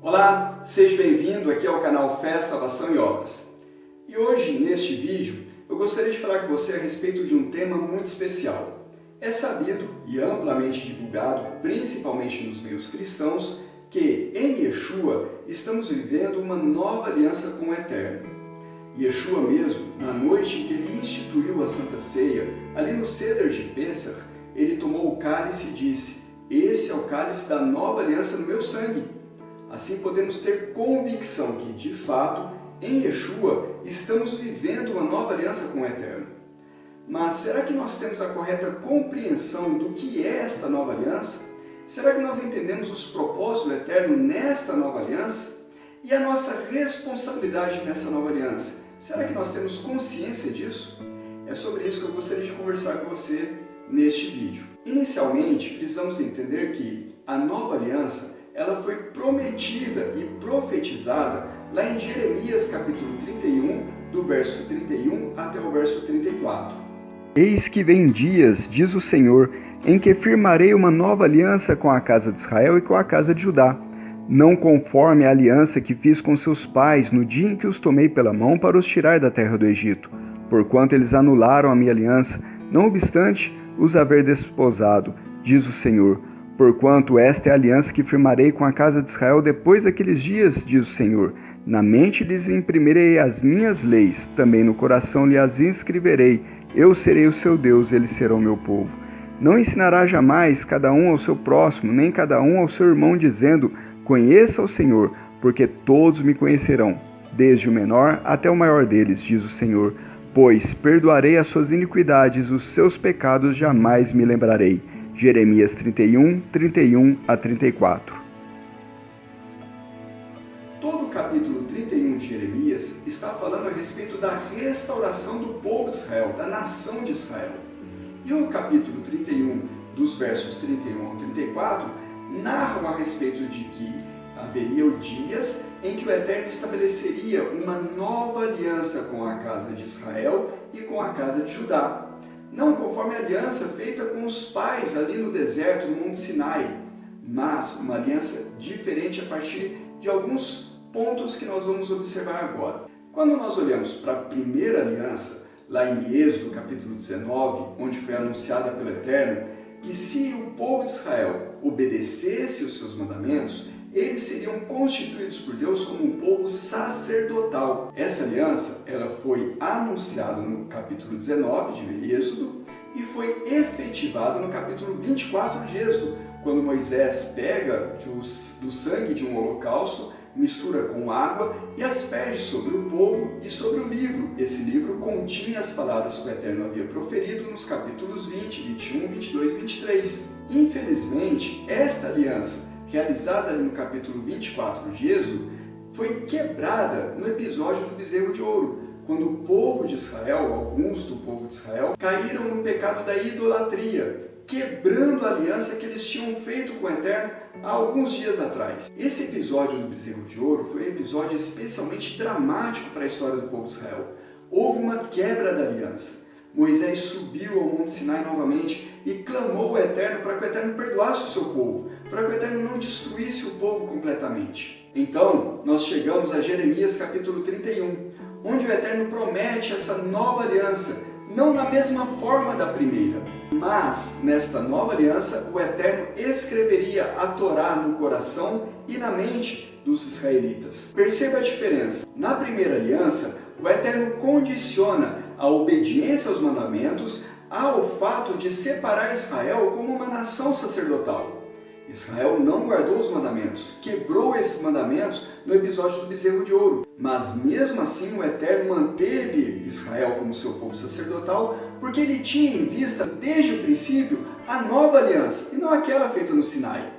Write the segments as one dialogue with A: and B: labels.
A: Olá, seja bem-vindo aqui ao canal Fé, Salvação e Obras. E hoje, neste vídeo, eu gostaria de falar com você a respeito de um tema muito especial. É sabido e amplamente divulgado, principalmente nos meios cristãos, que em Yeshua estamos vivendo uma nova aliança com o Eterno. Yeshua mesmo, na noite em que ele instituiu a Santa Ceia, ali no Seder de Pêssar, ele tomou o cálice e disse: "Esse é o cálice da nova aliança no meu sangue." Assim podemos ter convicção que, de fato, em Yeshua estamos vivendo uma nova aliança com o Eterno. Mas será que nós temos a correta compreensão do que é esta nova aliança? Será que nós entendemos os propósitos do Eterno nesta nova aliança? E a nossa responsabilidade nessa nova aliança? Será que nós temos consciência disso? É sobre isso que eu gostaria de conversar com você neste vídeo. Inicialmente, precisamos entender que a nova aliança ela foi prometida e profetizada lá em Jeremias capítulo 31, do verso 31 até o verso 34.
B: Eis que vem dias, diz o Senhor, em que firmarei uma nova aliança com a casa de Israel e com a casa de Judá, não conforme a aliança que fiz com seus pais no dia em que os tomei pela mão para os tirar da terra do Egito, porquanto eles anularam a minha aliança, não obstante os haver desposado, diz o Senhor. Porquanto esta é a aliança que firmarei com a casa de Israel depois daqueles dias, diz o Senhor. Na mente lhes imprimirei as minhas leis, também no coração lhes as inscreverei. Eu serei o seu Deus, eles serão meu povo. Não ensinará jamais cada um ao seu próximo, nem cada um ao seu irmão, dizendo: conheça o Senhor, porque todos me conhecerão, desde o menor até o maior deles, diz o Senhor. Pois perdoarei as suas iniquidades, os seus pecados jamais me lembrarei. Jeremias 31, 31 a 34.
A: Todo o capítulo 31 de Jeremias está falando a respeito da restauração do povo de Israel, da nação de Israel. E o capítulo 31, dos versos 31 ao 34, narram a respeito de que haveria dias em que o Eterno estabeleceria uma nova aliança com a casa de Israel e com a casa de Judá. Não conforme a aliança feita com os pais ali no deserto, no Monte Sinai, mas uma aliança diferente a partir de alguns pontos que nós vamos observar agora. Quando nós olhamos para a primeira aliança, lá em Êxodo capítulo 19, onde foi anunciada pelo Eterno, que se o povo de Israel obedecesse os seus mandamentos, eles seriam constituídos por Deus como um povo sacerdotal. Essa aliança ela foi anunciada no capítulo 19 de Êxodo e foi efetivada no capítulo 24 de Êxodo, quando Moisés pega do sangue de um holocausto, mistura com água e asperge sobre o povo e sobre o livro. Esse livro continha as palavras que o Eterno havia proferido nos capítulos 20, 21, 22 e 23. Infelizmente, esta aliança realizada ali no capítulo 24 de Êxodo, foi quebrada no episódio do bezerro de ouro, quando o povo de Israel, alguns do povo de Israel, caíram no pecado da idolatria, quebrando a aliança que eles tinham feito com o Eterno há alguns dias atrás. Esse episódio do bezerro de ouro foi um episódio especialmente dramático para a história do povo de Israel. Houve uma quebra da aliança. Moisés subiu ao Monte Sinai novamente e clamou ao Eterno para que o Eterno perdoasse o seu povo, para que o Eterno não destruísse o povo completamente. Então, nós chegamos a Jeremias capítulo 31, onde o Eterno promete essa nova aliança, não na mesma forma da primeira, mas nesta nova aliança o Eterno escreveria a Torá no coração e na mente dos israelitas. Perceba a diferença. Na primeira aliança, o Eterno condiciona a obediência aos mandamentos ao fato de separar Israel como uma nação sacerdotal. Israel não guardou os mandamentos, quebrou esses mandamentos no episódio do bezerro de ouro. Mas mesmo assim o Eterno manteve Israel como seu povo sacerdotal, porque ele tinha em vista desde o princípio a nova aliança, e não aquela feita no Sinai.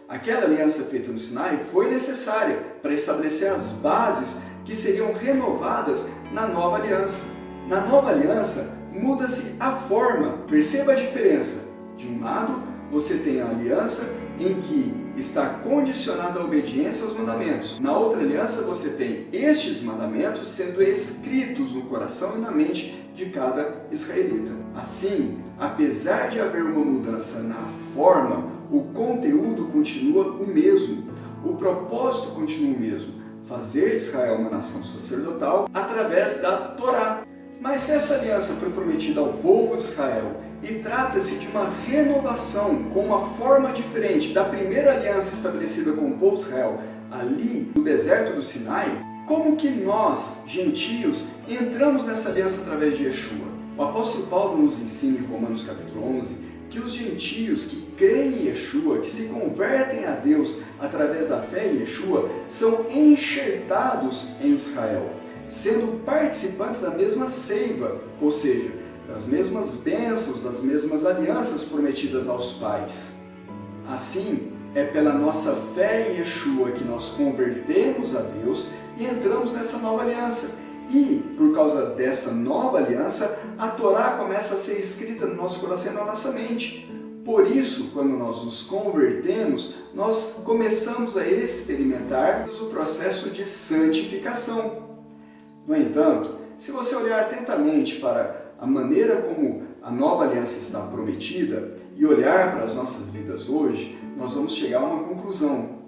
A: Aquela aliança feita no Sinai foi necessária para estabelecer as bases que seriam renovadas na nova aliança. Na nova aliança, muda-se a forma. Perceba a diferença. De um lado, você tem a aliança em que está condicionada a obediência aos mandamentos. Na outra aliança, você tem estes mandamentos sendo escritos no coração e na mente de cada israelita. Assim, apesar de haver uma mudança na forma, o conteúdo continua o mesmo, o propósito continua o mesmo, fazer Israel uma nação sacerdotal através da Torá. Mas se essa aliança foi prometida ao povo de Israel e trata-se de uma renovação com uma forma diferente da primeira aliança estabelecida com o povo de Israel ali no deserto do Sinai, como que nós, gentios, entramos nessa aliança através de Yeshua? O apóstolo Paulo nos ensina em Romanos capítulo 11 que os gentios que creem em Yeshua, que se convertem a Deus através da fé em Yeshua, são enxertados em Israel, sendo participantes da mesma seiva, ou seja, das mesmas bênçãos, das mesmas alianças prometidas aos pais. Assim, é pela nossa fé em Yeshua que nós convertemos a Deus e entramos nessa nova aliança. E, por causa dessa nova aliança, a Torá começa a ser escrita no nosso coração e na nossa mente. Por isso, quando nós nos convertemos, nós começamos a experimentar o processo de santificação. No entanto, se você olhar atentamente para a maneira como a nova aliança está prometida e olhar para as nossas vidas hoje, nós vamos chegar a uma conclusão.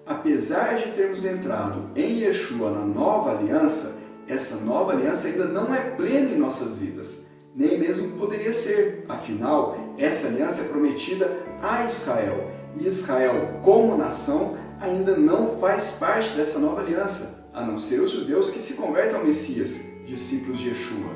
A: Apesar de termos entrado em Yeshua na nova aliança, essa nova aliança ainda não é plena em nossas vidas, nem mesmo poderia ser. Afinal, essa aliança é prometida a Israel, e Israel, como nação, ainda não faz parte dessa nova aliança, a não ser os judeus que se convertem ao Messias, discípulos de Yeshua.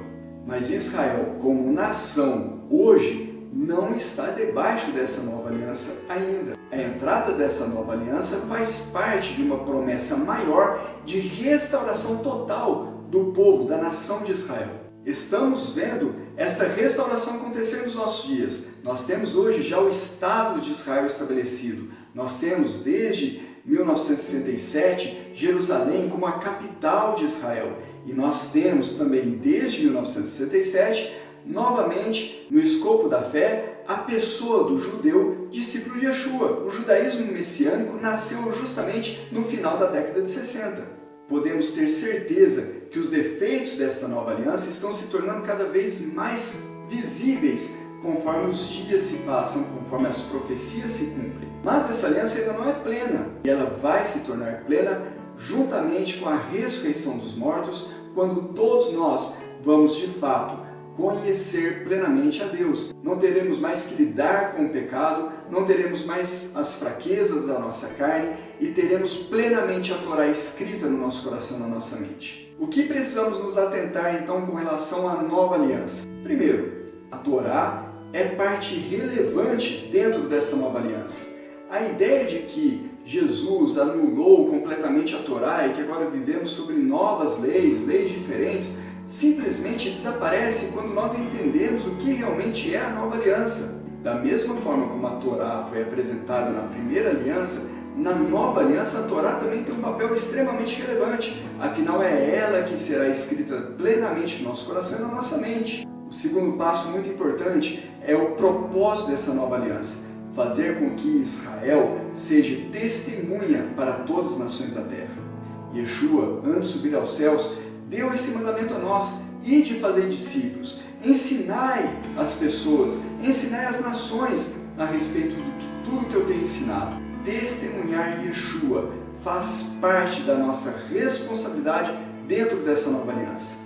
A: Mas Israel, como nação, hoje, não está debaixo dessa nova aliança ainda. A entrada dessa nova aliança faz parte de uma promessa maior de restauração total do povo, da nação de Israel. Estamos vendo esta restauração acontecer nos nossos dias. Nós temos hoje já o Estado de Israel estabelecido. Nós temos desde 1967 Jerusalém como a capital de Israel. E nós temos também desde 1967, novamente, no escopo da fé, a pessoa do judeu discípulo de Yeshua. O judaísmo messiânico nasceu justamente no final da década de 60. Podemos ter certeza que os efeitos desta nova aliança estão se tornando cada vez mais visíveis conforme os dias se passam, conforme as profecias se cumprem. Mas essa aliança ainda não é plena, e ela vai se tornar plena juntamente com a ressurreição dos mortos, quando todos nós vamos de fato conhecer plenamente a Deus. Não teremos mais que lidar com o pecado, não teremos mais as fraquezas da nossa carne e teremos plenamente a Torá escrita no nosso coração e na nossa mente. O que precisamos nos atentar então com relação à nova aliança? Primeiro, a Torá é parte relevante dentro desta nova aliança. A ideia de que Jesus anulou completamente a Torá e que agora vivemos sobre novas leis diferentes, simplesmente desaparece quando nós entendemos o que realmente é a nova aliança. Da mesma forma como a Torá foi apresentada na primeira aliança, na nova aliança a Torá também tem um papel extremamente relevante. Afinal, é ela que será escrita plenamente no nosso coração e na nossa mente. O segundo passo muito importante é o propósito dessa nova aliança: fazer com que Israel seja testemunha para todas as nações da terra. Yeshua, antes de subir aos céus, deu esse mandamento a nós: ide fazer discípulos, ensinai as pessoas, ensinai as nações a respeito de tudo que eu tenho ensinado. Testemunhar Yeshua faz parte da nossa responsabilidade dentro dessa nova aliança.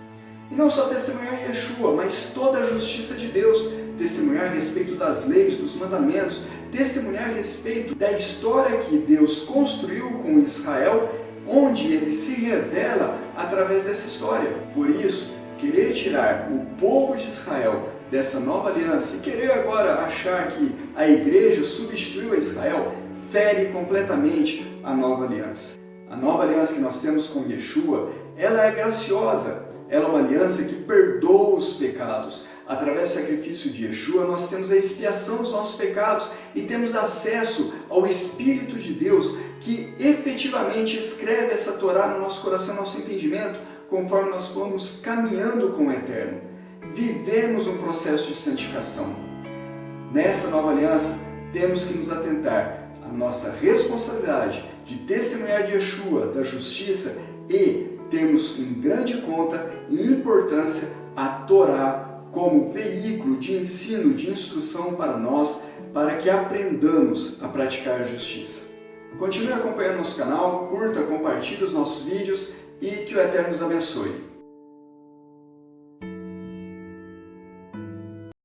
A: E não só testemunhar Yeshua, mas toda a justiça de Deus, testemunhar a respeito das leis, dos mandamentos, testemunhar a respeito da história que Deus construiu com Israel, onde ele se revela através dessa história. Por isso, querer tirar o povo de Israel dessa nova aliança e querer agora achar que a igreja substituiu a Israel, fere completamente a nova aliança. A nova aliança que nós temos com Yeshua, ela é graciosa, ela é uma aliança que perdoa os pecados. Através do sacrifício de Yeshua, nós temos a expiação dos nossos pecados e temos acesso ao Espírito de Deus, que efetivamente escreve essa Torá no nosso coração, no nosso entendimento, conforme nós formos caminhando com o Eterno. Vivemos um processo de santificação. Nessa nova aliança, temos que nos atentar à nossa responsabilidade de testemunhar de Yeshua, da justiça, e termos em grande conta e importância a Torá como veículo de ensino, de instrução para nós, para que aprendamos a praticar a justiça. Continue acompanhando nosso canal, curta, compartilhe os nossos vídeos e que o Eterno nos abençoe.